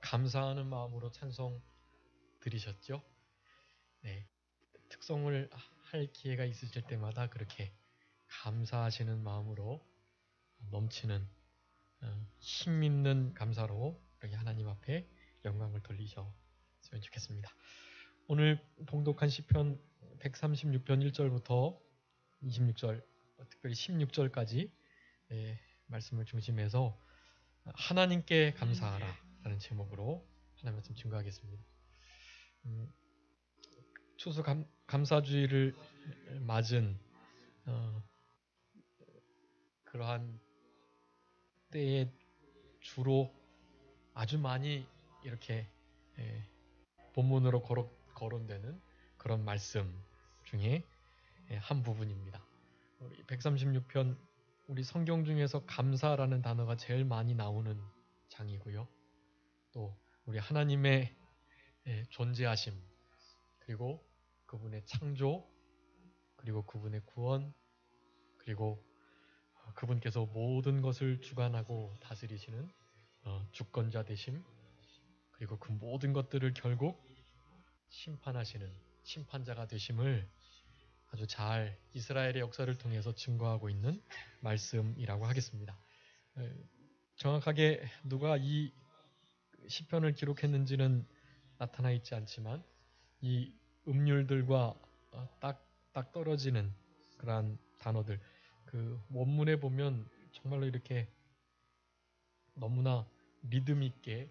감사하는 마음으로 찬송 드리셨죠? 네, 특송을 할 기회가 있으실 때마다 그렇게 감사하시는 마음으로 넘치는 힘 있는 감사로 이렇게 하나님 앞에 영광을 돌리셨으면 좋겠습니다. 오늘 봉독한 시편 136편 1절부터 26절, 특별히 16절까지 말씀을 중심해서 하나님께 감사하라 라는 제목으로 하나님 말씀 증거하겠습니다. 추수 감사주의를 맞은 그러한 때에 주로 아주 많이 이렇게 본문으로 거론되는 그런 말씀 중에 한 부분입니다. 136편 우리 성경 중에서 감사라는 단어가 제일 많이 나오는 장이고요. 또 우리 하나님의 존재하심, 그리고 그분의 창조, 그리고 그분의 구원, 그리고 그분께서 모든 것을 주관하고 다스리시는 주권자 되심, 그리고 그 모든 것들을 결국 심판하시는 심판자가 되심을 아주 잘 이스라엘의 역사를 통해서 증거하고 있는 말씀이라고 하겠습니다. 정확하게 누가 이 시편을 기록했는지는 나타나 있지 않지만 이 음률들과 딱 떨어지는 그러한 단어들, 그 원문에 보면 정말로 이렇게 너무나 믿음 있게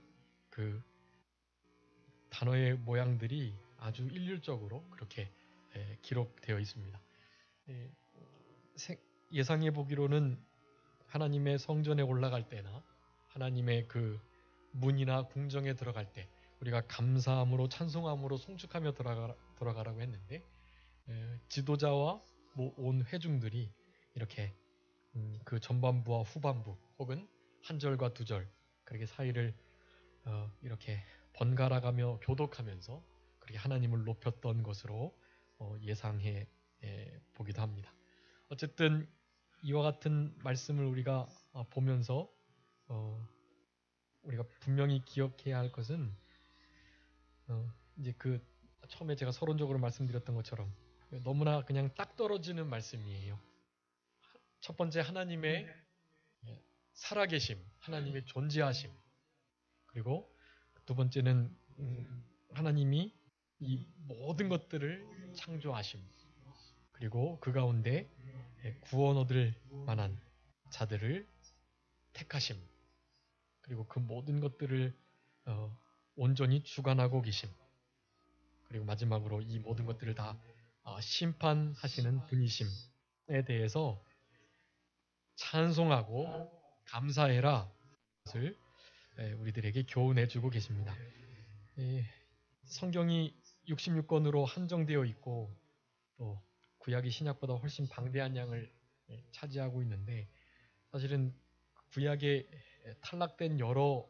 그 단어의 모양들이 아주 일률적으로 그렇게 기록되어 있습니다. 예상해 보기로는 하나님의 성전에 올라갈 때나 하나님의 그 문이나 궁정에 들어갈 때 우리가 감사함으로 찬송함으로 송축하며 들어가라고 했는데 지도자와 온 회중들이 이렇게 그 전반부와 후반부 혹은 한 절과 두 절 그렇게 사이를 이렇게 번갈아가며 교독하면서 그렇게 하나님을 높였던 것으로 예상해 보기도 합니다. 어쨌든 이와 같은 말씀을 우리가 보면서 우리가 분명히 기억해야 할 것은 이제 그 처음에 제가 서론적으로 말씀드렸던 것처럼 너무나 그냥 딱 떨어지는 말씀이에요. 첫 번째 하나님의 살아계심, 하나님의 존재하심, 그리고 두 번째는 하나님이 이 모든 것들을 창조하심, 그리고 그 가운데 구원 얻을 만한 자들을 택하심, 그리고 그 모든 것들을 온전히 주관하고 계심, 그리고 마지막으로 이 모든 것들을 다 심판하시는 분이심에 대해서 찬송하고 감사해라 것을 우리들에게 교훈해주고 계십니다. 성경이 66권으로 한정되어 있고 또 구약이 신약보다 훨씬 방대한 양을 차지하고 있는데 사실은 구약에 탈락된 여러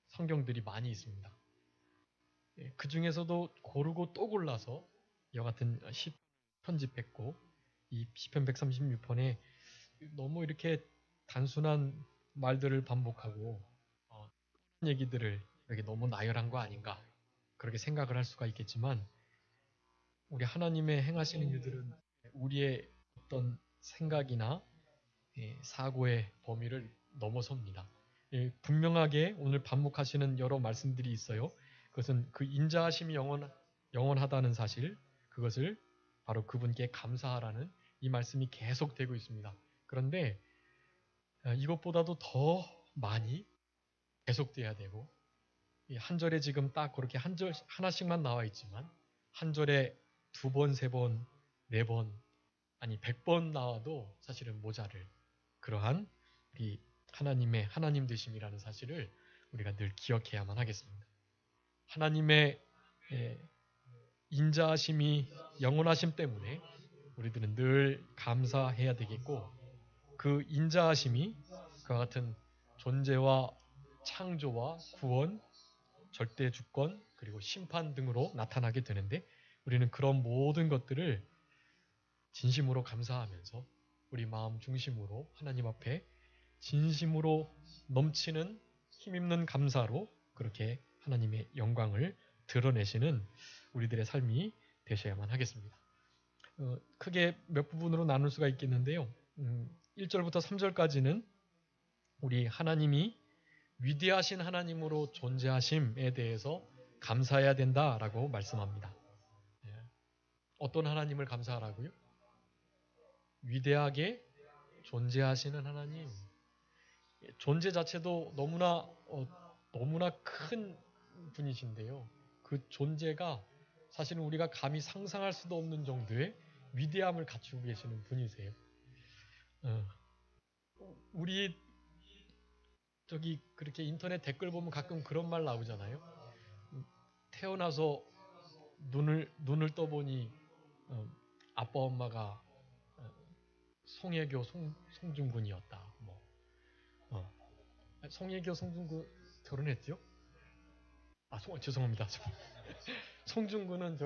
성경들이 많이 있습니다. 그 중에서도 고르고 또 골라서 이와 같은 시편 편집했고 이 시편 136편에 너무 이렇게 단순한 말들을 반복하고 얘기들을 이렇게 너무 나열한 거 아닌가 그렇게 생각을 할 수가 있겠지만 우리 하나님의 행하시는 일들은 우리의 어떤 생각이나 사고의 범위를 넘어섭니다. 분명하게 오늘 반복하시는 여러 말씀들이 있어요. 그것은 그 인자하심이 영원하다는 사실, 그것을 바로 그분께 감사하라는 이 말씀이 계속되고 있습니다. 그런데 이것보다도 더 많이 계속돼야 되고 한 절에 지금 딱 그렇게 한 절 하나씩만 나와 있지만 한 절에 두 번, 세 번, 네 번, 아니 100번 나와도 사실은 모자를 그러한 우리 하나님의 하나님 되심이라는 사실을 우리가 늘 기억해야만 하겠습니다. 하나님의 인자하심이 영원하심 때문에 우리들은 늘 감사해야 되겠고 그 인자하심이 그와 같은 존재와 창조와 구원, 절대 주권, 그리고 심판 등으로 나타나게 되는데 우리는 그런 모든 것들을 진심으로 감사하면서 우리 마음 중심으로 하나님 앞에 진심으로 넘치는 힘있는 감사로 그렇게 하나님의 영광을 드러내시는 우리들의 삶이 되셔야만 하겠습니다. 크게 몇 부분으로 나눌 수가 있겠는데요. 1절부터 3절까지는 우리 하나님이 위대하신 하나님으로 존재하심에 대해서 감사해야 된다라고 말씀합니다. 어떤 하나님을 감사하라고요? 위대하게 존재하시는 하나님. 존재 자체도 너무나 큰 분이신데요. 그 존재가 사실은 우리가 감히 상상할 수도 없는 정도의 위대함을 갖추고 계시는 분이세요. 우리 그렇게 인터넷 댓글 보면 가끔 그런 말 나오잖아요. 태어나서 눈을 떠보니 아빠 엄마가 송혜교 송중근이었다. 송혜교 송중근 결혼했죠? 죄송합니다. 송중근은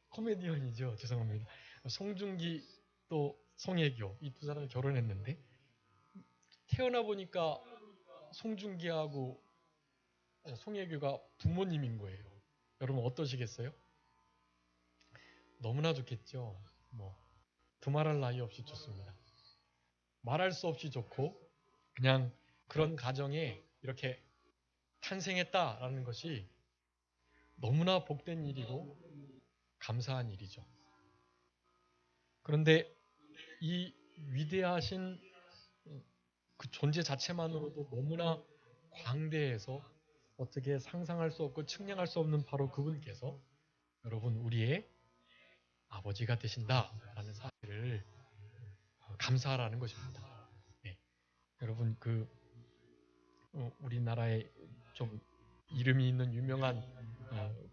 코미디언이죠. 죄송합니다. 송중기 또 송혜교 이 두 사람이 결혼했는데 태어나 보니까 송중기하고 송혜교가 부모님인 거예요. 여러분 어떠시겠어요? 너무나 좋겠죠. 두말할 나위 없이 좋습니다. 말할 수 없이 좋고 그냥 그런 가정에 이렇게 탄생했다라는 것이 너무나 복된 일이고 감사한 일이죠. 그런데 이 위대하신 그 존재 자체만으로도 너무나 광대해서 어떻게 상상할 수 없고 측량할 수 없는 바로 그분께서 여러분 우리의 아버지가 되신다라는 사실을 감사하라는 것입니다. 네. 여러분 우리나라에 좀 이름이 있는 유명한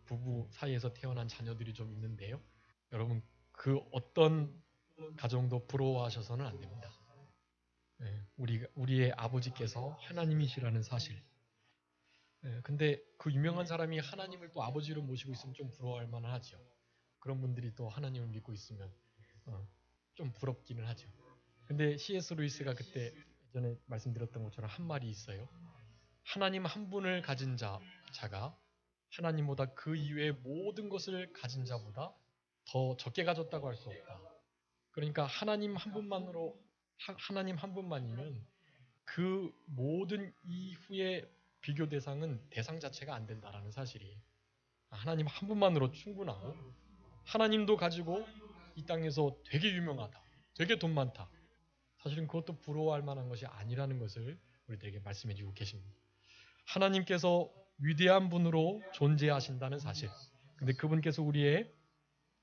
부부 사이에서 태어난 자녀들이 좀 있는데요. 여러분 그 어떤 가정도 부러워하셔서는 안 됩니다. 우리의 아버지께서 하나님이시라는 사실. 근데 그 유명한 사람이 하나님을 또 아버지로 모시고 있으면 좀 부러워할 만하죠. 그런 분들이 또 하나님을 믿고 있으면 좀 부럽기는 하죠. 근데 C.S. 루이스가 그때 예전에 말씀드렸던 것처럼 한 말이 있어요. 하나님 한 분을 가진 자가 하나님보다 그 이외의 모든 것을 가진 자보다 더 적게 가졌다고 할 수 없다. 그러니까 하나님 한 분만이면 그 모든 이후의 비교 대상은 대상 자체가 안 된다라는 사실이에요. 하나님 한 분만으로 충분하고 하나님도 가지고 이 땅에서 되게 유명하다. 되게 돈 많다. 사실은 그것도 부러워할 만한 것이 아니라는 것을 우리들에게 말씀해 주고 계십니다. 하나님께서 위대한 분으로 존재하신다는 사실. 근데 그분께서 우리의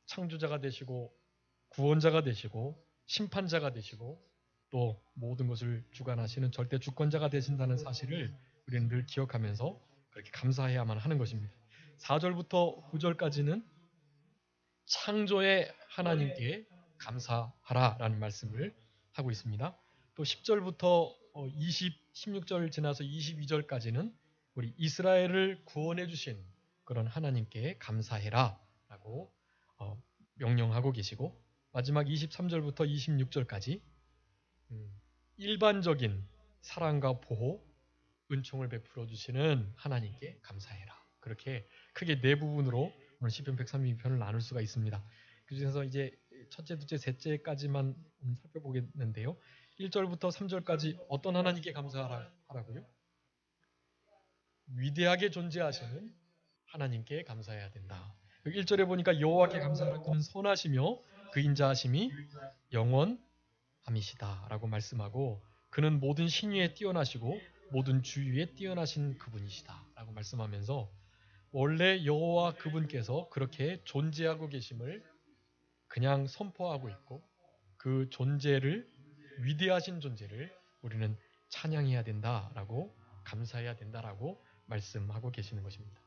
창조자가 되시고 구원자가 되시고 심판자가 되시고 또 모든 것을 주관하시는 절대 주권자가 되신다는 사실을 우리는 늘 기억하면서 그렇게 감사해야만 하는 것입니다. 4절부터 9절까지는 창조의 하나님께 감사하라라는 말씀을 하고 있습니다. 또 10절부터 16절 지나서 22절까지는 우리 이스라엘을 구원해 주신 그런 하나님께 감사해라라고 명령하고 계시고 마지막 23절부터 26절까지 일반적인 사랑과 보호, 은총을 베풀어 주시는 하나님께 감사해라. 그렇게 크게 네 부분으로 오늘 시편 132편을 나눌 수가 있습니다. 그중에서 이제 첫째, 둘째, 셋째까지만 살펴보겠는데요. 1절부터 3절까지 어떤 하나님께 감사하라고요? 위대하게 존재하시는 하나님께 감사해야 된다. 1절에 보니까 여호와께 감사하라. 그는 선하시며 그 인자하심이 영원함이시다라고 말씀하고 그는 모든 신위에 뛰어나시고 모든 주위에 뛰어나신 그분이시다라고 말씀하면서 원래 여호와 그분께서 그렇게 존재하고 계심을 그냥 선포하고 있고 그 존재를 위대하신 존재를 우리는 찬양해야 된다라고 감사해야 된다라고 말씀하고 계시는 것입니다.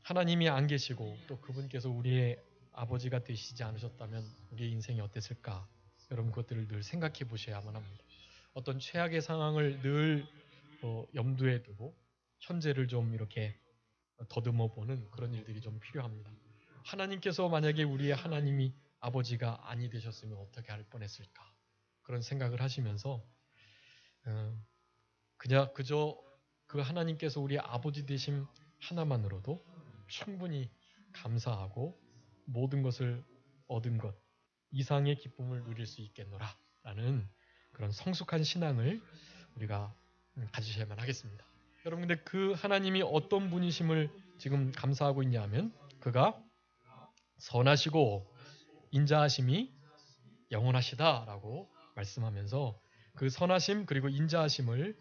하나님이 안 계시고 또 그분께서 우리의 아버지가 되시지 않으셨다면 우리의 인생이 어땠을까? 여러분 그것들을 늘 생각해 보셔야만 합니다. 어떤 최악의 상황을 늘 염두에 두고 현재를 좀 이렇게 더듬어 보는 그런 일들이 좀 필요합니다. 하나님께서 만약에 우리의 하나님이 아버지가 아니 되셨으면 어떻게 할 뻔했을까? 그런 생각을 하시면서 그저 그 하나님께서 우리의 아버지 되심 하나만으로도 충분히 감사하고 모든 것을 얻은 것 이상의 기쁨을 누릴 수 있겠노라 라는 그런 성숙한 신앙을 우리가 가지셔야만 하겠습니다. 여러분들 그 하나님이 어떤 분이심을 지금 감사하고 있냐 하면 그가 선하시고 인자하심이 영원하시다라고 말씀하면서 그 선하심 그리고 인자하심을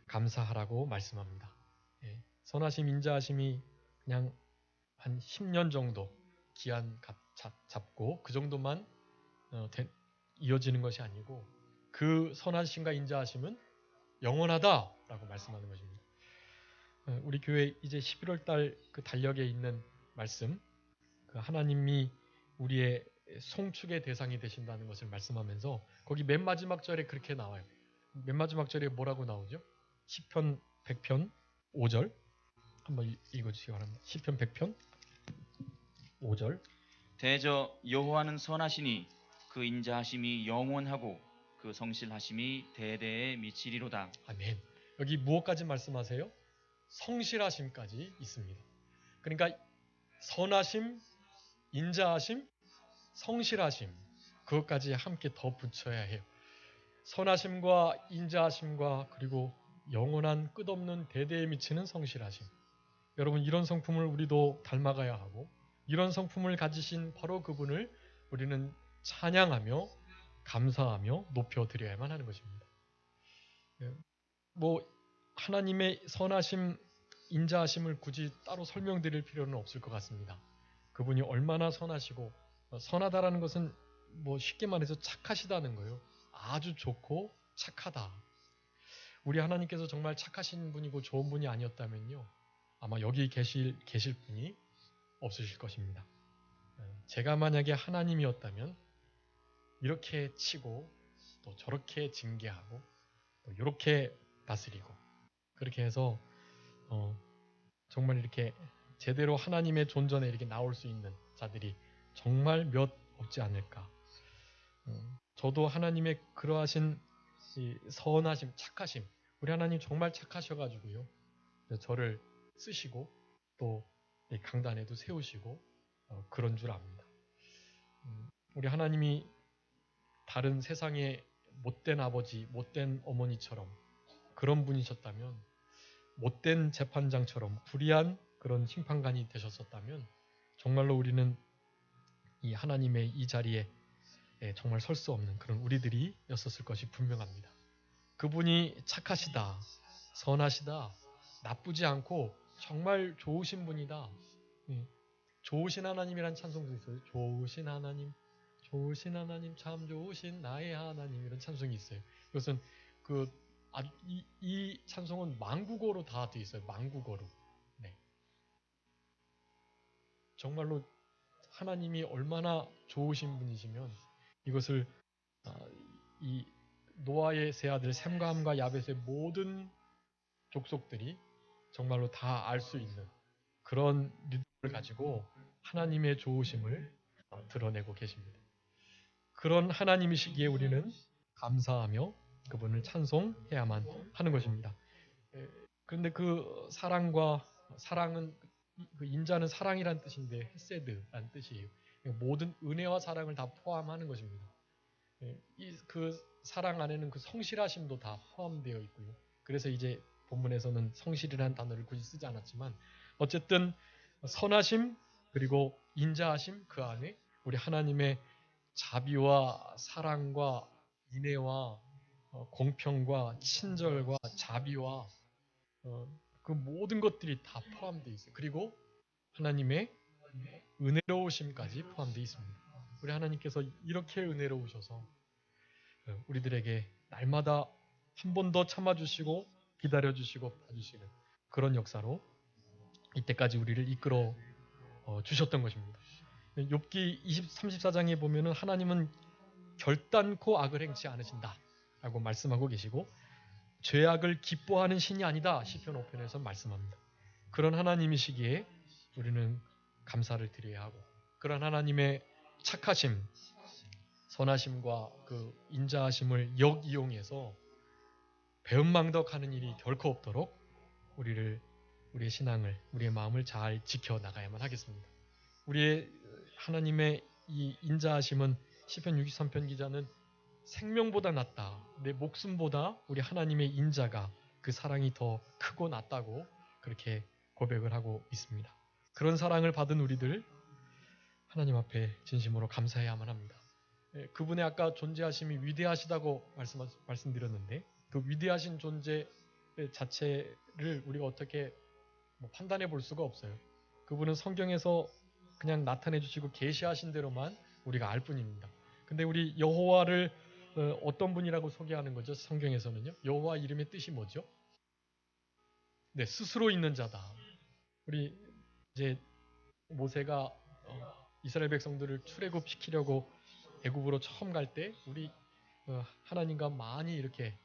감사하라고 말씀합니다. 예, 선하심 인자하심이 그냥 한 10년 정도 기한 잡고 그 정도만 이어지는 것이 아니고 그 선하심과 인자하심은 영원하다라고 말씀하는 것입니다. 우리 교회 이제 11월 달 그 달력에 있는 말씀, 그 하나님이 우리의 송축의 대상이 되신다는 것을 말씀하면서 거기 맨 마지막 절에 그렇게 나와요. 맨 마지막 절에 뭐라고 나오죠? 시편 100편 5절 한번 읽어주시기 바랍니다. 시편 100편 5절 대저 여호와는 선하시니 그 인자하심이 영원하고 그 성실하심이 대대에 미치리로다. 아멘. 여기 무엇까지 말씀하세요? 성실하심까지 있습니다. 그러니까 선하심, 인자하심, 성실하심 그것까지 함께 더 붙여야 해요. 선하심과 인자하심과 그리고 영원한 끝없는 대대에 미치는 성실하심. 여러분 이런 성품을 우리도 닮아가야 하고 이런 성품을 가지신 바로 그분을 우리는 찬양하며 감사하며 높여드려야만 하는 것입니다. 뭐 하나님의 선하심, 인자하심을 굳이 따로 설명드릴 필요는 없을 것 같습니다. 그분이 얼마나 선하시고 선하다라는 것은 뭐 쉽게 말해서 착하시다는 거예요. 아주 좋고 착하다. 우리 하나님께서 정말 착하신 분이고 좋은 분이 아니었다면요. 아마 여기 계실 분이 없으실 것입니다. 제가 만약에 하나님이었다면 이렇게 치고 또 저렇게 징계하고 또 이렇게 다스리고 그렇게 해서 정말 이렇게 제대로 하나님의 존전에 이렇게 나올 수 있는 자들이 정말 몇 없지 않을까. 저도 하나님의 그러하신 이 선하심, 착하심, 우리 하나님 정말 착하셔가지고요. 저를 쓰시고 또 강단에도 세우시고 그런 줄 압니다. 우리 하나님이 다른 세상의 못된 아버지, 못된 어머니처럼 그런 분이셨다면 못된 재판장처럼 불의한 그런 심판관이 되셨었다면 정말로 우리는 이 하나님의 이 자리에 정말 설 수 없는 그런 우리들이었을 것이 분명합니다. 그분이 착하시다, 선하시다, 나쁘지 않고 정말 좋으신 분이다. 좋으신 하나님이란 찬송도 있어요. 좋으신 하나님, 참 좋으신 나의 하나님 이런 찬송이 있어요. 이것은 이 찬송은 만국어로 다 되어 있어요. 만국어로. 네. 정말로 하나님이 얼마나 좋으신 분이시면 이것을 이 노아의 세 아들 셈과 함과 야벳의 모든 족속들이 정말로 다 알 수 있는 그런 믿음을 가지고 하나님의 좋으심을 드러내고 계십니다. 그런 하나님이시기에 우리는 감사하며 그분을 찬송해야만 하는 것입니다. 그런데 그 사랑은 그 인자는 사랑이란 뜻인데 헤세드란 뜻이에요. 모든 은혜와 사랑을 다 포함하는 것입니다. 그 사랑 안에는 그 성실하심도 다 포함되어 있고요. 그래서 이제 본문에서는 성실이라는 단어를 굳이 쓰지 않았지만 어쨌든 선하심 그리고 인자하심 그 안에 우리 하나님의 자비와 사랑과 인애와 공평과 친절과 자비와 그 모든 것들이 다 포함되어 있어요. 그리고 하나님의 은혜로우심까지 포함되어 있습니다. 우리 하나님께서 이렇게 은혜로우셔서 우리들에게 날마다 한 번 더 참아주시고 기다려주시고 봐주시는 그런 역사로 이때까지 우리를 이끌어 주셨던 것입니다. 욥기 34장에 보면은 하나님은 결단코 악을 행치 않으신다 라고 말씀하고 계시고 죄악을 기뻐하는 신이 아니다 시편 5편에서 말씀합니다. 그런 하나님이시기에 우리는 감사를 드려야 하고 그런 하나님의 착하심, 선하심과 그 인자하심을 역이용해서 배은망덕하는 일이 결코 없도록 우리의 신앙을, 우리의 마음을 잘 지켜 나가야만 하겠습니다. 우리의 하나님의 이 인자하심은 시편 63편 기자는 생명보다 낫다. 내 목숨보다 우리 하나님의 인자가 그 사랑이 더 크고 낫다고 그렇게 고백을 하고 있습니다. 그런 사랑을 받은 우리들 하나님 앞에 진심으로 감사해야만 합니다. 그분의 아까 존재하심이 위대하시다고 말씀드렸는데 그 위대하신 존재 자체를 우리가 어떻게 판단해 볼 수가 없어요. 그분은 성경에서 그냥 나타내 주시고 계시하신 대로만 우리가 알 뿐입니다. 근데 우리 여호와를 어떤 분이라고 소개하는 거죠? 성경에서는요. 여호와 이름의 뜻이 뭐죠? 네, 스스로 있는 자다. 우리 이제 모세가 이스라엘 백성들을 출애굽시키려고 애굽으로 처음 갈 때 우리 하나님과 많이 이렇게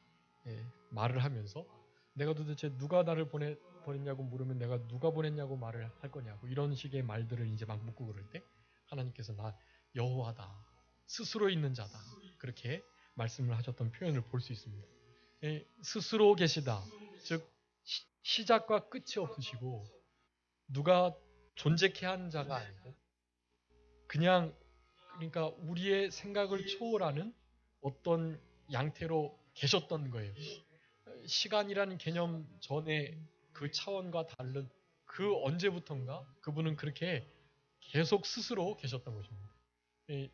말을 하면서 내가 도대체 누가 나를 보냈냐고 물으면 내가 누가 보냈냐고 말을 할 거냐고 이런 식의 말들을 이제 막 묻고 그럴 때 하나님께서 나 여호와다. 스스로 있는 자다. 그렇게 말씀을 하셨던 표현을 볼 수 있습니다. 스스로 계시다. 즉 시작과 끝이 없으시고 누가 존재케 한 자가 아니고 그냥 그러니까 우리의 생각을 초월하는 어떤 양태로 계셨던 거예요. 시간이라는 개념 전에 그 차원과 다른 그 언제부턴가 그분은 그렇게 계속 스스로 계셨던 것입니다.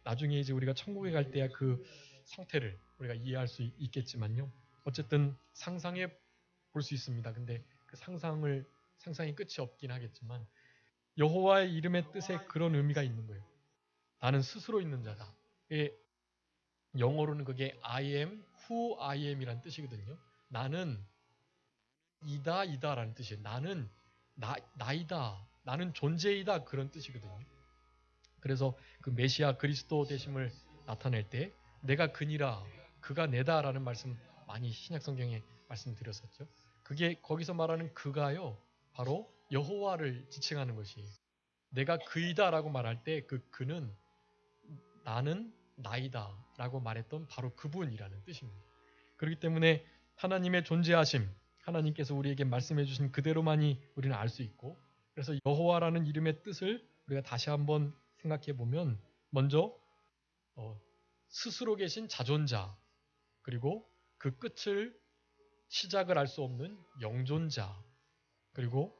나중에 이제 우리가 천국에 갈 때야 그 상태를 우리가 이해할 수 있겠지만요. 어쨌든 상상해 볼 수 있습니다. 근데 그 상상이 끝이 없긴 하겠지만 여호와의 이름의 뜻에 그런 의미가 있는 거예요. 나는 스스로 있는 자다. 영어로는 그게 I am who I am이라는 뜻이거든요. 나는 이다라는 뜻이에요. 나는 나이다. 나는 존재이다. 그런 뜻이거든요. 그래서 그 메시아 그리스도 되심을 나타낼 때 내가 그니라 그가 내다라는 말씀 많이 신약 성경에 말씀드렸었죠. 그게 거기서 말하는 그가요. 바로 여호와를 지칭하는 것이에요. 내가 그이다라고 말할 때 그 그는 나는 나이다라고 말했던 바로 그분이라는 뜻입니다. 그렇기 때문에 하나님의 존재하심, 하나님께서 우리에게 말씀해 주신 그대로만이 우리는 알 수 있고 그래서 여호와라는 이름의 뜻을 우리가 다시 한번 생각해 보면 먼저 스스로 계신 자존자 그리고 그 끝을 시작을 알 수 없는 영존자 그리고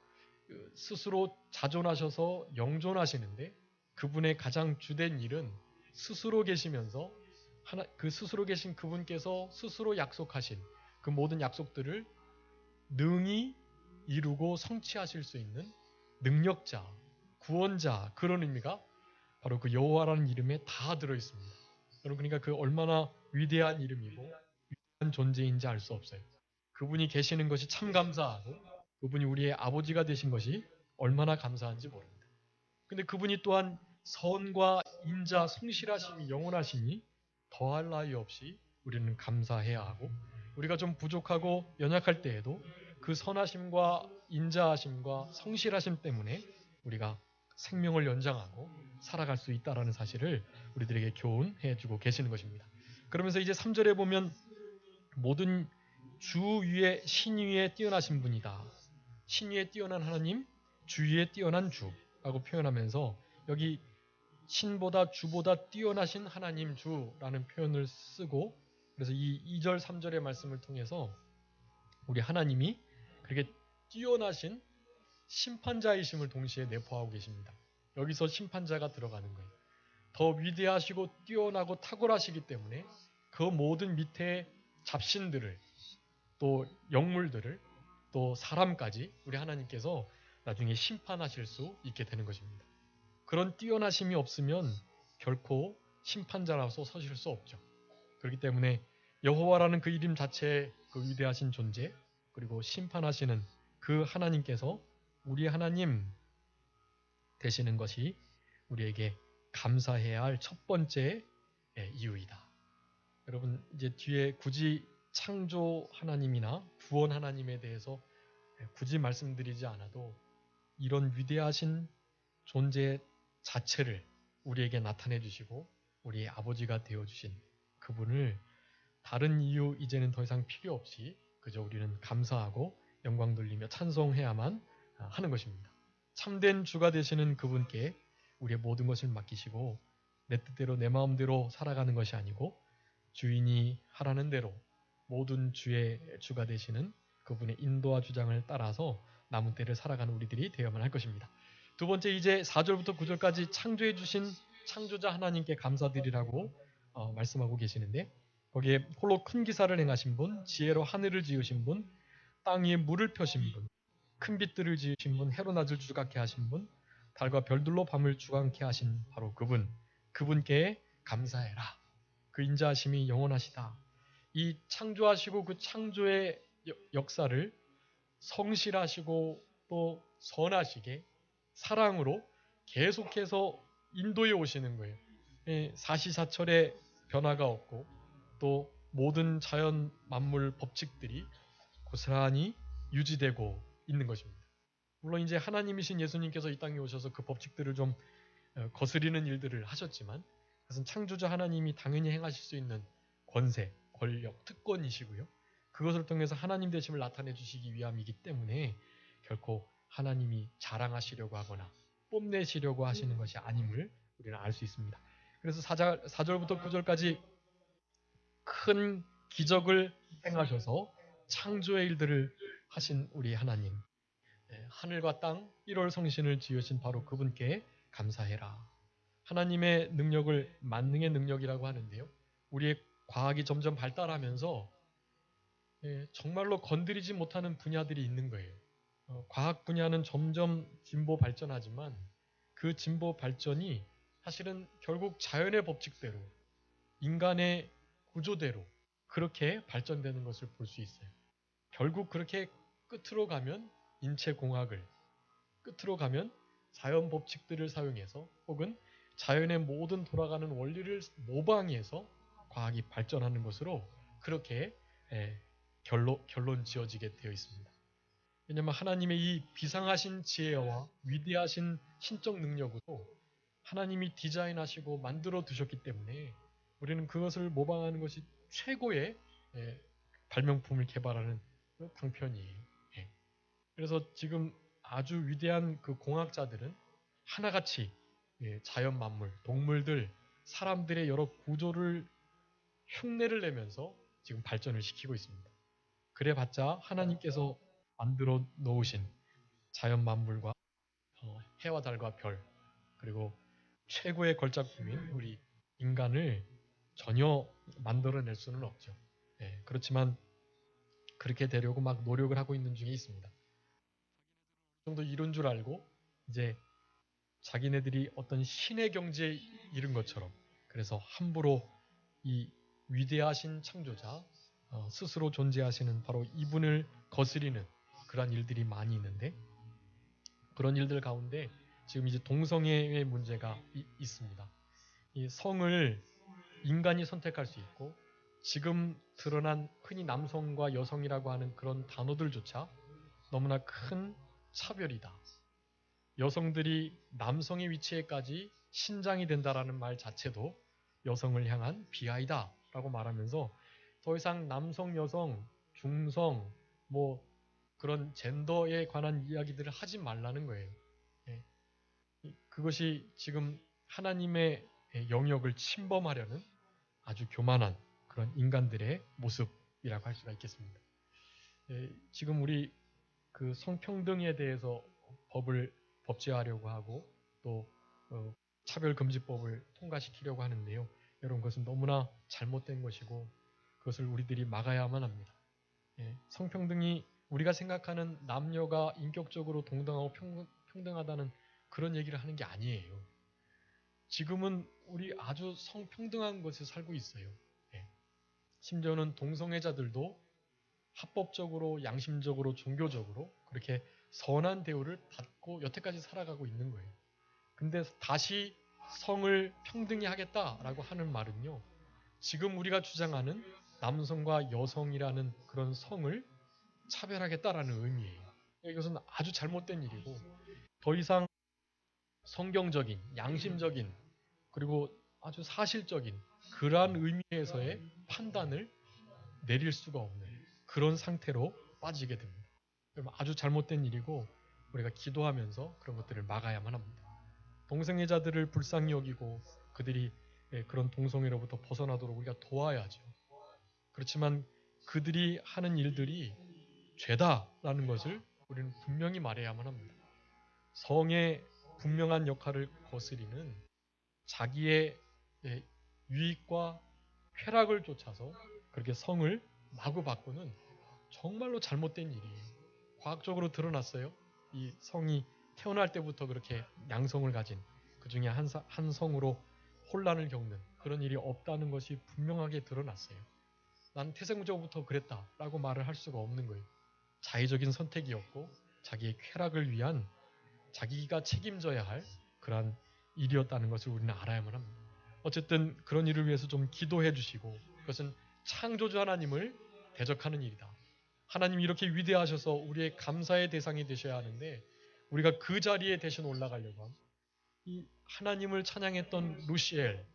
스스로 자존하셔서 영존하시는데 그분의 가장 주된 일은 스스로 계시면서 그 스스로 계신 그분께서 스스로 약속하신 그 모든 약속들을 능히 이루고 성취하실 수 있는 능력자, 구원자 그런 의미가 바로 그 여호와라는 이름에 다 들어 있습니다. 여러분 그러니까 그 얼마나 위대한 이름이고 위대한 존재인지 알 수 없어요. 그분이 계시는 것이 참 감사하고 그분이 우리의 아버지가 되신 것이 얼마나 감사한지 모릅니다. 근데 그분이 또한 선과 인자, 성실하심이 영원하시니 더할 나위 없이 우리는 감사해야 하고 우리가 좀 부족하고 연약할 때에도 그 선하심과 인자하심과 성실하심 때문에 우리가 생명을 연장하고 살아갈 수 있다는 사실을 우리들에게 교훈해 주고 계시는 것입니다. 그러면서 이제 3절에 보면 모든 주 위에 신 위에 뛰어나신 분이다. 신 위에 뛰어난 하나님, 주 위에 뛰어난 주라고 표현하면서 여기 신보다 주보다 뛰어나신 하나님 주라는 표현을 쓰고 그래서 이 2절 3절의 말씀을 통해서 우리 하나님이 그렇게 뛰어나신 심판자이심을 동시에 내포하고 계십니다. 여기서 심판자가 들어가는 거예요. 더 위대하시고 뛰어나고 탁월하시기 때문에 그 모든 밑에 잡신들을 또 영물들을 또 사람까지 우리 하나님께서 나중에 심판하실 수 있게 되는 것입니다. 그런 뛰어나심이 없으면 결코 심판자라서 서실 수 없죠. 그렇기 때문에 여호와라는 그 이름 자체의 그 위대하신 존재 그리고 심판하시는 그 하나님께서 우리 하나님 되시는 것이 우리에게 감사해야 할 첫 번째 이유이다. 여러분 이제 뒤에 굳이 창조 하나님이나 구원 하나님에 대해서 굳이 말씀드리지 않아도 이런 위대하신 존재 자체를 우리에게 나타내 주시고 우리의 아버지가 되어 주신 그분을 다른 이유 이제는 더 이상 필요 없이 그저 우리는 감사하고 영광 돌리며 찬송해야만 하는 것입니다. 참된 주가 되시는 그분께 우리의 모든 것을 맡기시고 내 뜻대로 내 마음대로 살아가는 것이 아니고 주인이 하라는 대로 모든 주의 주가 되시는 그분의 인도와 주장을 따라서 남은 때를 살아가는 우리들이 되어야만 할 것입니다. 두 번째, 이제 4절부터 9절까지 창조해 주신 창조자 하나님께 감사드리라고 말씀하고 계시는데, 거기에 홀로 큰 기사를 행하신 분, 지혜로 하늘을 지으신 분, 땅 위에 물을 펴신 분, 큰 빛들을 지으신 분, 해로 낮을 주갑게 하신 분, 달과 별들로 밤을 주관케 하신 바로 그분, 그분께 감사해라. 그 인자하심이 영원하시다. 이 창조하시고 그 창조의 역사를 성실하시고 또 선하시게 사랑으로 계속해서 인도해 오시는 거예요. 사시사철의 변화가 없고 또 모든 자연 만물 법칙들이 고스란히 유지되고 있는 것입니다. 물론 이제 하나님이신 예수님께서 이 땅에 오셔서 그 법칙들을 좀 거스리는 일들을 하셨지만, 그것은 창조자 하나님이 당연히 행하실 수 있는 권세, 권력, 특권이시고요. 그것을 통해서 하나님 되심을 나타내 주시기 위함이기 때문에 결코 하나님이 자랑하시려고 하거나 뽐내시려고 하시는 것이 아님을 우리는 알 수 있습니다. 그래서 4절부터 9절까지 큰 기적을 행하셔서 창조의 일들을 하신 우리 하나님, 하늘과 땅 1월 성신을 지으신 바로 그분께 감사해라. 하나님의 능력을 만능의 능력이라고 하는데요. 우리의 과학이 점점 발달하면서 정말로 건드리지 못하는 분야들이 있는 거예요. 과학 분야는 점점 진보 발전하지만 그 진보 발전이 사실은 결국 자연의 법칙대로, 인간의 구조대로 그렇게 발전되는 것을 볼 수 있어요. 결국 그렇게 끝으로 가면 인체공학을, 끝으로 가면 자연 법칙들을 사용해서 혹은 자연의 모든 돌아가는 원리를 모방해서 과학이 발전하는 것으로 그렇게 결론 지어지게 되어 있습니다. 왜냐하면 하나님의 이 비상하신 지혜와 위대하신 신적 능력으로 하나님이 디자인하시고 만들어 두셨기 때문에 우리는 그것을 모방하는 것이 최고의 발명품을 개발하는 방편이에요. 그래서 지금 아주 위대한 그 공학자들은 하나같이 자연 만물, 동물들, 사람들의 여러 구조를 흉내를 내면서 지금 발전을 시키고 있습니다. 그래봤자 하나님께서 만들어 놓으신 자연 만물과 해와 달과 별, 그리고 최고의 걸작품인 우리 인간을 전혀 만들어낼 수는 없죠. 그렇지만 그렇게 되려고 막 노력을 하고 있는 중에 있습니다. 그 정도 이룬 줄 알고 이제 자기네들이 어떤 신의 경지에 이른 것처럼, 그래서 함부로 이 위대하신 창조자, 스스로 존재하시는 바로 이분을 거스리는 그런 일들이 많이 있는데, 그런 일들 가운데 지금 이제 동성애의 문제가 있습니다. 이 성을 인간이 선택할 수 있고, 지금 드러난 흔히 남성과 여성이라고 하는 그런 단어들조차 너무나 큰 차별이다. 여성들이 남성의 위치에까지 신장이 된다라는 말 자체도 여성을 향한 비하이다 라고 말하면서 더 이상 남성, 여성, 중성, 뭐 그런 젠더에 관한 이야기들을 하지 말라는 거예요. 그것이 지금 하나님의 영역을 침범하려는 아주 교만한 그런 인간들의 모습이라고 할 수가 있겠습니다. 지금 우리 그 성평등에 대해서 법제화하려고 하고 또 차별금지법을 통과시키려고 하는데요. 여러분, 그것은 너무나 잘못된 것이고 그것을 우리들이 막아야만 합니다. 성평등이 우리가 생각하는 남녀가 인격적으로 동등하고 평등하다는 그런 얘기를 하는 게 아니에요. 지금은 우리 아주 성평등한 곳에 살고 있어요. 심지어는 동성애자들도 합법적으로, 양심적으로, 종교적으로 그렇게 선한 대우를 받고 여태까지 살아가고 있는 거예요. 근데 다시 성을 평등히 하겠다라고 하는 말은요, 지금 우리가 주장하는 남성과 여성이라는 그런 성을 차별하겠다라는 의미예요. 이것은 아주 잘못된 일이고, 더 이상 성경적인, 양심적인, 그리고 아주 사실적인 그러한 의미에서의 판단을 내릴 수가 없는 그런 상태로 빠지게 됩니다. 그럼 아주 잘못된 일이고 우리가 기도하면서 그런 것들을 막아야만 합니다. 동성애자들을 불쌍히 여기고 그들이 그런 동성애로부터 벗어나도록 우리가 도와야죠. 그렇지만 그들이 하는 일들이 죄다라는 것을 우리는 분명히 말해야만 합니다. 성의 분명한 역할을 거스리는 자기의 유익과 쾌락을 쫓아서 그렇게 성을 마구 바꾸는 정말로 잘못된 일이에요. 과학적으로 드러났어요. 이 성이 태어날 때부터 그렇게 양성을 가진 그 중에 한 성으로 혼란을 겪는 그런 일이 없다는 것이 분명하게 드러났어요. 난 태생적부터 그랬다라고 말을 할 수가 없는 거예요. 자의적인 선택이었고 자기의 쾌락을 위한 자기가 책임져야 할 그러한 일이었다는 것을 우리는 알아야만 합니다. 어쨌든 그런 일을 위해서 좀 기도해 주시고 그것은 창조주 하나님을 대적하는 일이다. 하나님이 이렇게 위대하셔서 우리의 감사의 대상이 되셔야 하는데 우리가 그 자리에 대신 올라가려고 합니다. 이 하나님을 찬양했던 루시엘,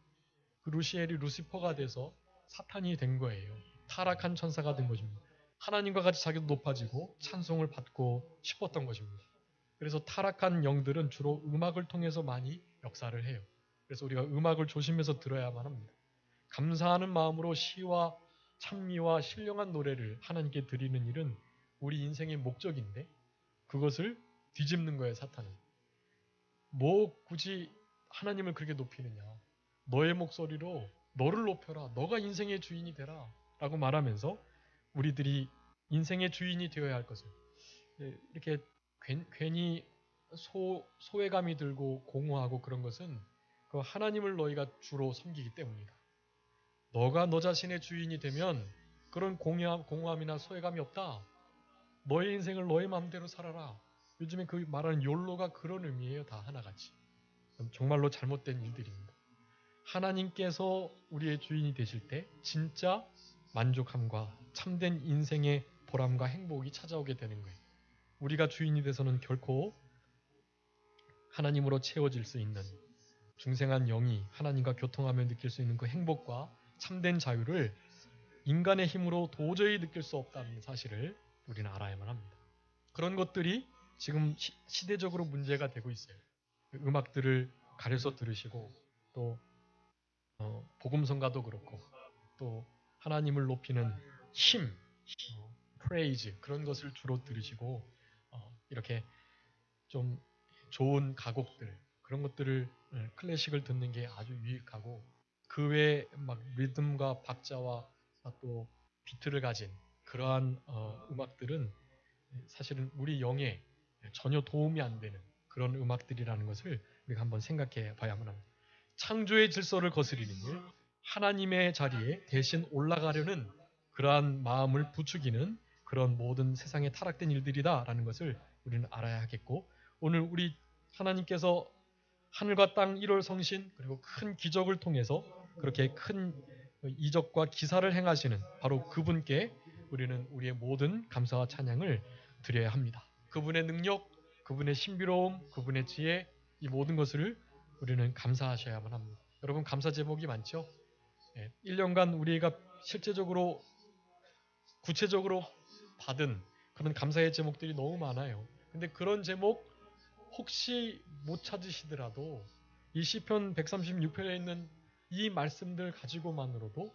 그 루시엘이 루시퍼가 돼서 사탄이 된 거예요. 타락한 천사가 된 것입니다. 하나님과 같이 자기도 높아지고 찬송을 받고 싶었던 것입니다. 그래서 타락한 영들은 주로 음악을 통해서 많이 역사를 해요. 그래서 우리가 음악을 조심해서 들어야만 합니다. 감사하는 마음으로 시와 찬미와 신령한 노래를 하나님께 드리는 일은 우리 인생의 목적인데 그것을 뒤집는 거예요, 사탄은. 뭐 굳이 하나님을 그렇게 높이느냐. 너의 목소리로 너를 높여라. 너가 인생의 주인이 되라. 라고 말하면서 우리들이 인생의 주인이 되어야 할 것을 이렇게 괜히 소외감이 들고 공허하고 그런 것은 그 하나님을 너희가 주로 섬기기 때문이다. 너가 너 자신의 주인이 되면 그런 공허함이나 소외감이 없다. 너의 인생을 너의 마음대로 살아라. 요즘에 그 말하는 욜로가 그런 의미예요. 다 하나같이. 정말로 잘못된 일들입니다. 하나님께서 우리의 주인이 되실 때 진짜 만족함과 참된 인생의 보람과 행복이 찾아오게 되는 거예요. 우리가 주인이 돼서는 결코 하나님으로 채워질 수 있는 중생한 영이 하나님과 교통하며 느낄 수 있는 그 행복과 참된 자유를 인간의 힘으로 도저히 느낄 수 없다는 사실을 우리는 알아야만 합니다. 그런 것들이 지금 시대적으로 문제가 되고 있어요. 음악들을 가려서 들으시고 또 복음성가도 그렇고 또 하나님을 높이는 힘, praise 그런 것을 주로 들으시고 이렇게 좀 좋은 가곡들 그런 것들을 클래식을 듣는 게 아주 유익하고 그 외에 막 리듬과 박자와 또 비트를 가진 그러한 음악들은 사실은 우리 영에 전혀 도움이 안 되는 그런 음악들이라는 것을 우리가 한번 생각해 봐야만 합니다. 창조의 질서를 거스리는 일, 하나님의 자리에 대신 올라가려는 그러한 마음을 부추기는 그런 모든 세상에 타락된 일들이다라는 것을 우리는 알아야 하겠고 오늘 우리 하나님께서 하늘과 땅 1월 성신 그리고 큰 기적을 통해서 그렇게 큰 이적과 기사를 행하시는 바로 그분께 우리는 우리의 모든 감사와 찬양을 드려야 합니다. 그분의 능력, 그분의 신비로움, 그분의 지혜 이 모든 것을 우리는 감사하셔야만 합니다. 여러분 감사 제목이 많죠? 1년간 우리가 실제적으로 구체적으로 받은 그런 감사의 제목들이 너무 많아요. 근데 그런 제목 혹시 못 찾으시더라도 이 시편 136편에 있는 이 말씀들 가지고만으로도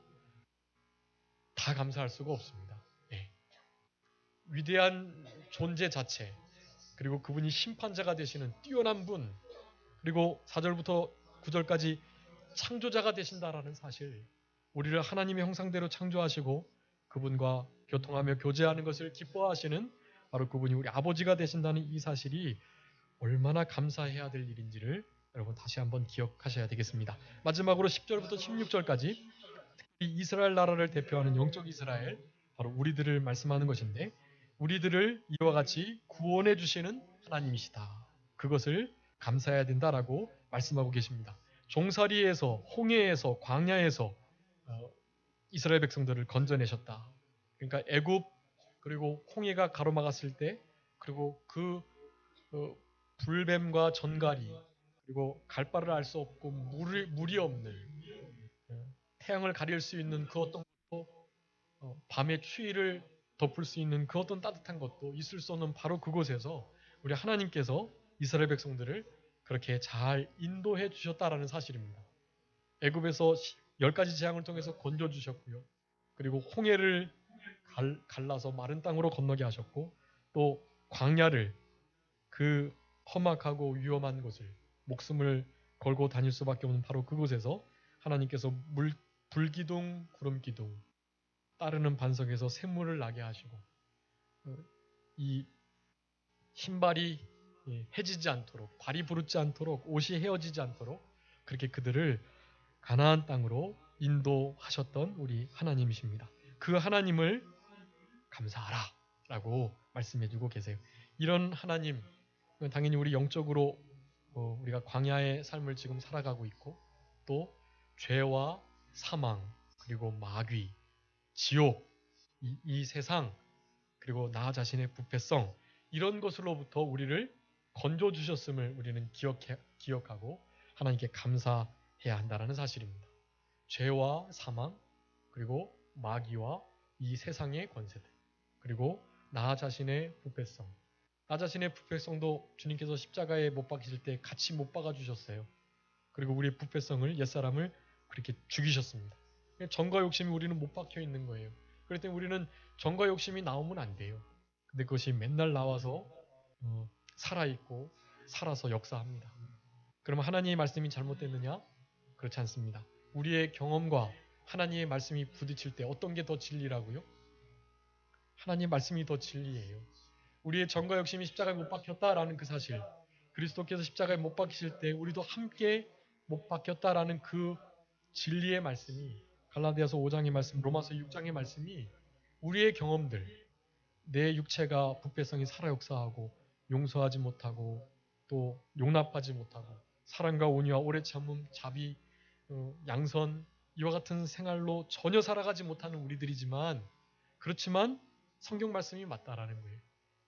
다 감사할 수가 없습니다. 위대한 존재 자체 그리고 그분이 심판자가 되시는 뛰어난 분 그리고 4절부터 9절까지 창조자가 되신다라는 사실 우리를 하나님의 형상대로 창조하시고 그분과 교통하며 교제하는 것을 기뻐하시는 바로 그분이 우리 아버지가 되신다는 이 사실이 얼마나 감사해야 될 일인지를 여러분 다시 한번 기억하셔야 되겠습니다. 마지막으로 10절부터 16절까지 특히 이스라엘 나라를 대표하는 영적 이스라엘 바로 우리들을 말씀하는 것인데 우리들을 이와 같이 구원해 주시는 하나님이시다. 그것을 감사해야 된다라고 말씀하고 계십니다. 종살이에서 홍해에서 광야에서 이스라엘 백성들을 건져내셨다. 그러니까 애굽 그리고 홍해가 가로막았을 때 그리고 그 불뱀과 전갈이 그리고 갈 바를 알 수 없고 물이 없는 태양을 가릴 수 있는 그 어떤 것도 밤의 추위를 덮을 수 있는 그 어떤 따뜻한 것도 있을 수 없는 바로 그곳에서 우리 하나님께서 이스라엘 백성들을 그렇게 잘 인도해 주셨다라는 사실입니다. 애굽에서 10가지 재앙을 통해서 건져 주셨고요. 그리고 홍해를 갈라서 마른 땅으로 건너게 하셨고, 또 광야를, 그 험악하고 위험한 곳을 목숨을 걸고 다닐 수밖에 없는 바로 그곳에서 하나님께서 불기둥 구름기둥 따르는 반석에서 샘물을 나게 하시고, 이 신발이 해지지 않도록, 발이 부르지 않도록, 옷이 헤어지지 않도록 그렇게 그들을 가나안 땅으로 인도하셨던 우리 하나님이십니다. 그 하나님을 감사하라 라고 말씀해주고 계세요. 이런 하나님, 당연히 우리 영적으로 우리가 광야의 삶을 지금 살아가고 있고, 또 죄와 사망, 그리고 마귀, 지옥, 이 세상, 그리고 나 자신의 부패성, 이런 것으로부터 우리를 건져주셨음을 우리는 기억하고 하나님께 감사해야 한다는 사실입니다. 죄와 사망, 그리고 마귀와 이 세상의 권세들, 그리고 나 자신의 부패성. 나 자신의 부패성도 주님께서 십자가에 못 박히실 때 같이 못 박아 주셨어요. 그리고 우리의 부패성을, 옛사람을 그렇게 죽이셨습니다. 정과 욕심이 우리는 못 박혀 있는 거예요. 그럴 때 우리는 정과 욕심이 나오면 안 돼요. 근데 그것이 맨날 나와서 살아있고 살아서 역사합니다. 그러면 하나님의 말씀이 잘못됐느냐? 그렇지 않습니다. 우리의 경험과 하나님의 말씀이 부딪힐 때 어떤 게 더 진리라고요? 하나님의 말씀이 더 진리예요. 우리의 정과 욕심이 십자가에 못 박혔다라는 그 사실, 그리스도께서 십자가에 못 박히실 때 우리도 함께 못 박혔다라는 그 진리의 말씀이, 갈라디아서 5장의 말씀, 로마서 6장의 말씀이 우리의 경험들, 내 육체가 부패성이 살아 역사하고 용서하지 못하고 또 용납하지 못하고 사랑과 온유와 오래 참음, 자비, 양선, 이와 같은 생활로 전혀 살아가지 못하는 우리들이지만, 그렇지만 성경 말씀이 맞다라는 거예요.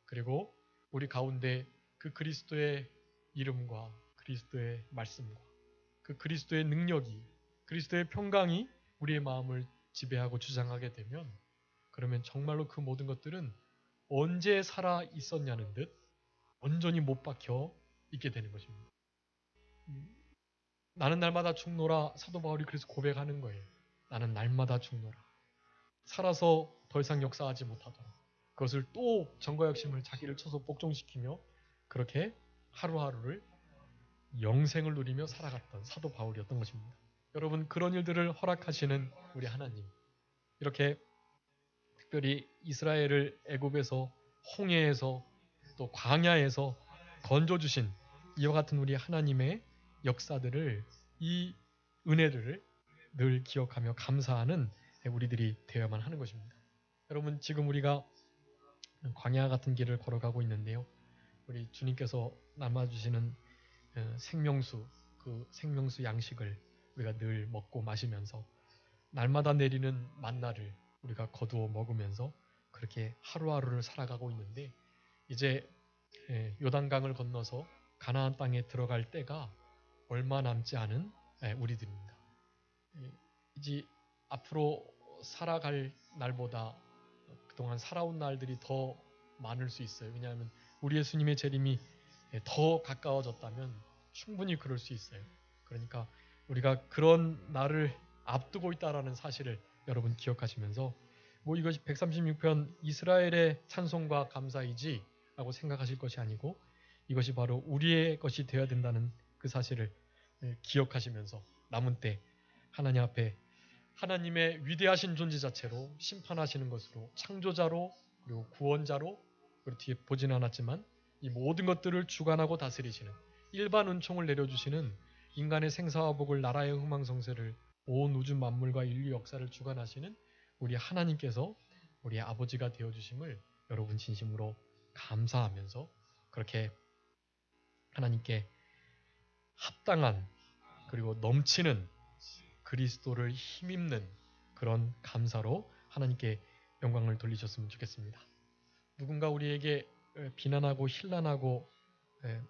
그리고 우리 가운데 그 그리스도의 이름과 그리스도의 말씀과 그 그리스도의 능력이, 그리스도의 평강이 우리의 마음을 지배하고 주장하게 되면, 그러면 정말로 그 모든 것들은 언제 살아 있었냐는 듯 온전히 못 박혀 있게 되는 것입니다. 나는 날마다 죽노라, 사도 바울이 그래서 고백하는 거예요. 나는 날마다 죽노라. 살아서 더 이상 역사하지 못하도록 그것을 또 정과 욕심을 자기를 쳐서 복종시키며 그렇게 하루하루를 영생을 누리며 살아갔던 사도 바울이었던 것입니다. 여러분, 그런 일들을 허락하시는 우리 하나님, 이렇게 특별히 이스라엘을 애굽에서, 홍해에서, 또 광야에서 건져주신 이와 같은 우리 하나님의 역사들을, 이 은혜들을 늘 기억하며 감사하는 우리들이 되어야만 하는 것입니다. 여러분, 지금 우리가 광야 같은 길을 걸어가고 있는데요. 우리 주님께서 남아주시는 생명수, 그 생명수 양식을 우리가 늘 먹고 마시면서 날마다 내리는 만나를 우리가 거두어 먹으면서 그렇게 하루하루를 살아가고 있는데, 이제 요단강을 건너서 가나안 땅에 들어갈 때가 얼마 남지 않은 우리들입니다. 이제 앞으로 살아갈 날보다 그동안 살아온 날들이 더 많을 수 있어요. 왜냐하면 우리 예수님의 재림이 더 가까워졌다면 충분히 그럴 수 있어요. 그러니까 우리가 그런 날을 앞두고 있다라는 사실을 여러분 기억하시면서, 뭐 이것이 136편 이스라엘의 찬송과 감사이지 라고 생각하실 것이 아니고, 이것이 바로 우리의 것이 되어야 된다는 그 사실을 기억하시면서 남은 때 하나님 앞에 하나님의 위대하신 존재 자체로 심판하시는 것으로, 창조자로, 그리고 구원자로, 그리고 뒤에 보지는 않았지만 이 모든 것들을 주관하고 다스리시는, 일반 은총을 내려주시는, 인간의 생사와 복을, 나라의 흥망성쇠를, 온 우주 만물과 인류 역사를 주관하시는 우리 하나님께서 우리의 아버지가 되어주심을 여러분 진심으로 감사하면서 그렇게 하나님께 합당한, 그리고 넘치는 그리스도를 힘입는 그런 감사로 하나님께 영광을 돌리셨으면 좋겠습니다. 누군가 우리에게 비난하고 힐난하고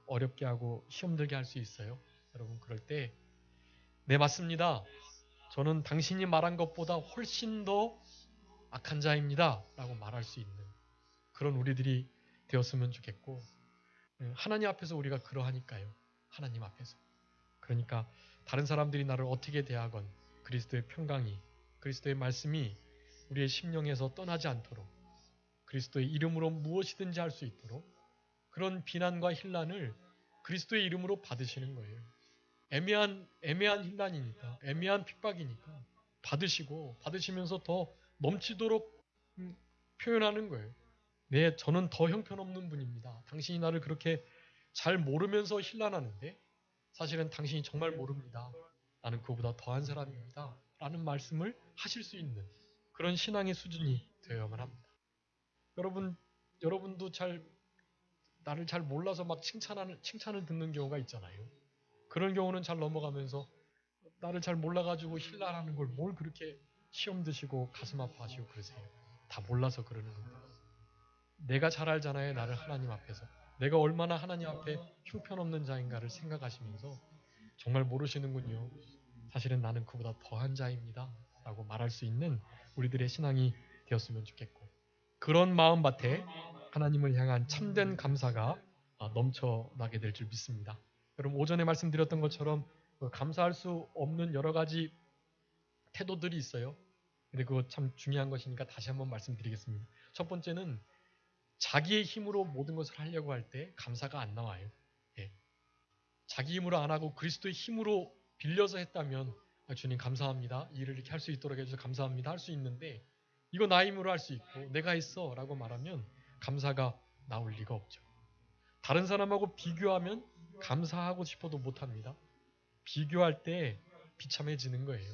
어렵게 하고 시험 들게 할 수 있어요. 여러분, 그럴 때 네, 맞습니다. 저는 당신이 말한 것보다 훨씬 더 악한 자입니다 라고 말할 수 있는 그런 우리들이 되었으면 좋겠고, 하나님 앞에서 우리가 그러하니까요. 하나님 앞에서. 그러니까 다른 사람들이 나를 어떻게 대하건 그리스도의 평강이, 그리스도의 말씀이 우리의 심령에서 떠나지 않도록, 그리스도의 이름으로 무엇이든지 할 수 있도록 그런 비난과 혼란을 그리스도의 이름으로 받으시는 거예요. 애매한 혼란이니까, 애매한 핍박이니까 받으시면서 더 넘치도록 표현하는 거예요. 네, 저는 더 형편없는 분입니다. 당신이 나를 그렇게 잘 모르면서 혼란하는데 사실은 당신이 정말 모릅니다. 나는 그보다 더한 사람입니다. 라는 말씀을 하실 수 있는 그런 신앙의 수준이 되어야만 합니다. 여러분도 나를 잘 몰라서 막 칭찬을 듣는 경우가 있잖아요. 그런 경우는 잘 넘어가면서 나를 잘 몰라가지고 힐난하는 걸 뭘 그렇게 시험 드시고 가슴 아파하시고 그러세요. 다 몰라서 그러는 겁니다. 내가 잘 알잖아요. 나를 하나님 앞에서. 내가 얼마나 하나님 앞에 형편없는 자인가를 생각하시면서 정말 모르시는군요. 사실은 나는 그보다 더한 자입니다. 라고 말할 수 있는 우리들의 신앙이 되었으면 좋겠고, 그런 마음밭에 하나님을 향한 참된 감사가 넘쳐나게 될 줄 믿습니다. 여러분, 오전에 말씀드렸던 것처럼 감사할 수 없는 여러 가지 태도들이 있어요. 근데 그거 참 중요한 것이니까 다시 한번 말씀드리겠습니다. 첫 번째는 자기의 힘으로 모든 것을 하려고 할 때 감사가 안 나와요. 예. 자기 힘으로 안 하고 그리스도의 힘으로 빌려서 했다면 주님 감사합니다. 이 일을 이렇게 할 수 있도록 해주셔서 감사합니다. 할 수 있는데 이거 나 힘으로 할 수 있고 내가 했어 라고 말하면 감사가 나올 리가 없죠. 다른 사람하고 비교하면 감사하고 싶어도 못합니다. 비교할 때 비참해지는 거예요.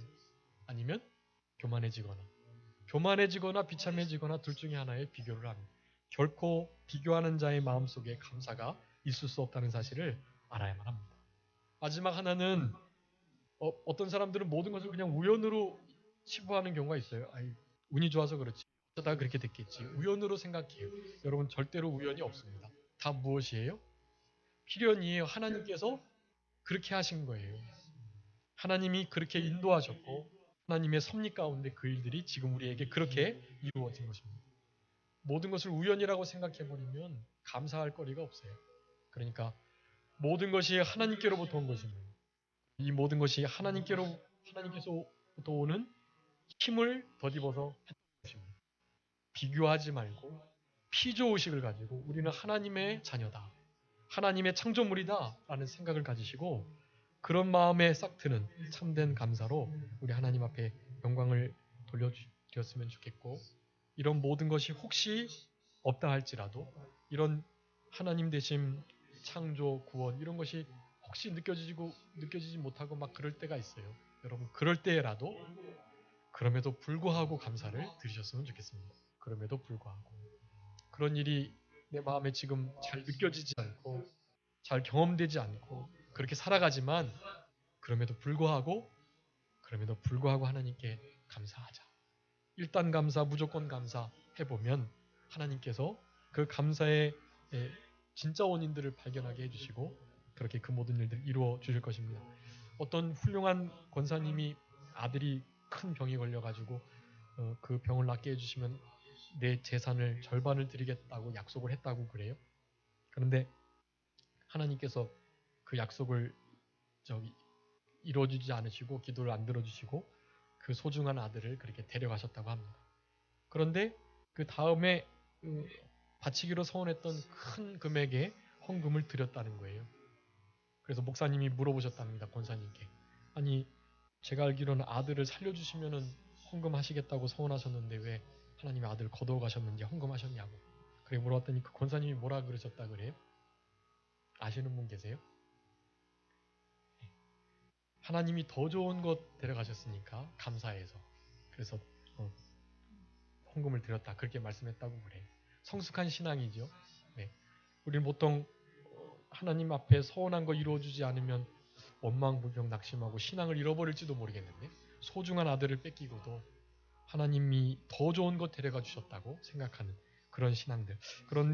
아니면 교만해지거나 비참해지거나 둘 중에 하나에 비교를 합니다. 결코 비교하는 자의 마음속에 감사가 있을 수 없다는 사실을 알아야만 합니다. 마지막 하나는 어떤 사람들은 모든 것을 그냥 우연으로 치부하는 경우가 있어요. 운이 좋아서 그렇지. 어쩌다가 그렇게 됐겠지. 우연으로 생각해요. 여러분, 절대로 우연이 없습니다. 다 무엇이에요? 필연이에요. 하나님께서 그렇게 하신 거예요. 하나님이 그렇게 인도하셨고 하나님의 섭리 가운데 그 일들이 지금 우리에게 그렇게 이루어진 것입니다. 모든 것을 우연이라고 생각해버리면 감사할 거리가 없어요. 그러니까 모든 것이 하나님께로부터 온 것입니다. 이 모든 것이 하나님께서부터 오는 힘을 덧입어서 했던 것입니다. 비교하지 말고 피조의식을 가지고 우리는 하나님의 자녀다. 하나님의 창조물이다 라는 생각을 가지시고 그런 마음에 싹 트는 참된 감사로 우리 하나님 앞에 영광을 돌려드렸으면 좋겠고, 이런 모든 것이 혹시 없다 할지라도 이런 하나님 되심, 창조, 구원 이런 것이 혹시 느껴지지 못하고 막 그럴 때가 있어요. 여러분, 그럴 때라도 그럼에도 불구하고 감사를 드리셨으면 좋겠습니다. 그럼에도 불구하고 그런 일이 내 마음에 지금 잘 느껴지지 않고 잘 경험되지 않고 그렇게 살아가지만 그럼에도 불구하고 하나님께 감사하자. 일단 감사, 무조건 감사 해보면 하나님께서 그 감사의 진짜 원인들을 발견하게 해주시고 그렇게 그 모든 일들을 이루어 주실 것입니다. 어떤 훌륭한 권사님이 아들이 큰 병이 걸려가지고 그 병을 낫게 해주시면 내 재산을 절반을 드리겠다고 약속을 했다고 그래요. 그런데 하나님께서 그 약속을 이루어주지 않으시고 기도를 안 들어주시고 그 소중한 아들을 그렇게 데려가셨다고 합니다. 그런데 그 다음에 바치기로 서원했던 큰 금액의 헌금을 드렸다는 거예요. 그래서 목사님이 물어보셨답니다. 권사님께. 아니, 제가 알기로는 아들을 살려주시면은 헌금하시겠다고 서원하셨는데 왜 하나님의 아들을 거두어 가셨는지 헌금하셨냐고. 그래 물어봤더니 그 권사님이 뭐라 그러셨다 그래요? 아시는 분 계세요? 하나님이 더 좋은 것 데려가셨으니까 감사해서 그래서 헌금을 드렸다 그렇게 말씀했다고 그래요. 성숙한 신앙이죠. 네. 우리는 보통 하나님 앞에 서원한 거 이루어주지 않으면 원망불평 낙심하고 신앙을 잃어버릴지도 모르겠는데 소중한 아들을 뺏기고도 하나님이 더 좋은 것 데려가 주셨다고 생각하는 그런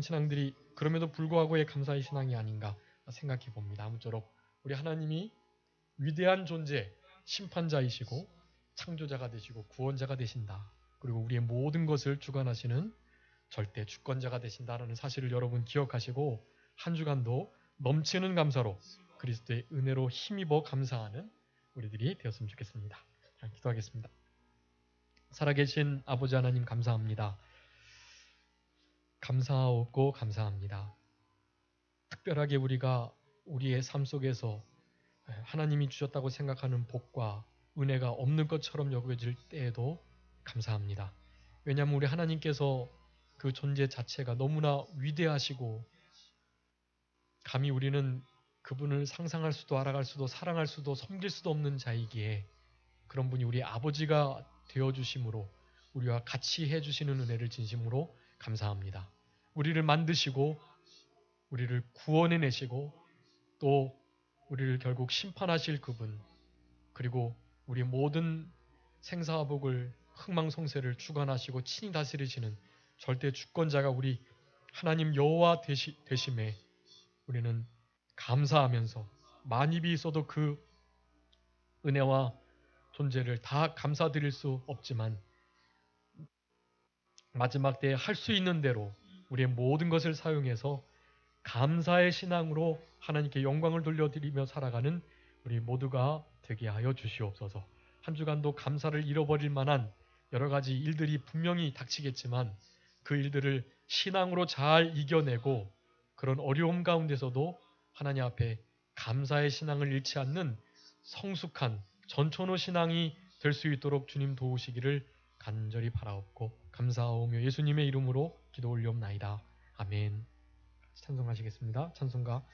신앙들이 그럼에도 불구하고의 감사의 신앙이 아닌가 생각해 봅니다. 아무쪼록 우리 하나님이 위대한 존재, 심판자이시고 창조자가 되시고 구원자가 되신다. 그리고 우리의 모든 것을 주관하시는 절대 주권자가 되신다라는 사실을 여러분 기억하시고 한 주간도 넘치는 감사로 그리스도의 은혜로 힘입어 감사하는 우리들이 되었으면 좋겠습니다. 기도하겠습니다. 살아계신 아버지 하나님 감사합니다. 감사하고 감사합니다. 특별하게 우리가 우리의 삶 속에서 하나님이 주셨다고 생각하는 복과 은혜가 없는 것처럼 여겨질 때에도 감사합니다. 왜냐하면 우리 하나님께서 그 존재 자체가 너무나 위대하시고 감히 우리는 그분을 상상할 수도 알아갈 수도 사랑할 수도 섬길 수도 없는 자이기에 그런 분이 우리 아버지가 되어주심으로 우리와 같이 해주시는 은혜를 진심으로 감사합니다. 우리를 만드시고 우리를 구원해내시고 또 우리를 결국 심판하실 그분 그리고 우리 모든 생사화복을 흥망성쇠를 주관하시고 친히 다스리시는 절대 주권자가 우리 하나님 여호와 되심에 우리는 감사하면서 만입이 있어도 그 은혜와 존재를 다 감사드릴 수 없지만 마지막 때에 할 수 있는 대로 우리의 모든 것을 사용해서 감사의 신앙으로 하나님께 영광을 돌려드리며 살아가는 우리 모두가 되게 하여 주시옵소서. 한 주간도 감사를 잃어버릴 만한 여러 가지 일들이 분명히 닥치겠지만 그 일들을 신앙으로 잘 이겨내고 그런 어려움 가운데서도 하나님 앞에 감사의 신앙을 잃지 않는 성숙한 전천후 신앙이 될 수 있도록 주님 도우시기를 간절히 바라옵고 감사하오며 예수님의 이름으로 기도 올리옵나이다. 아멘. 찬송하시겠습니다. 찬송가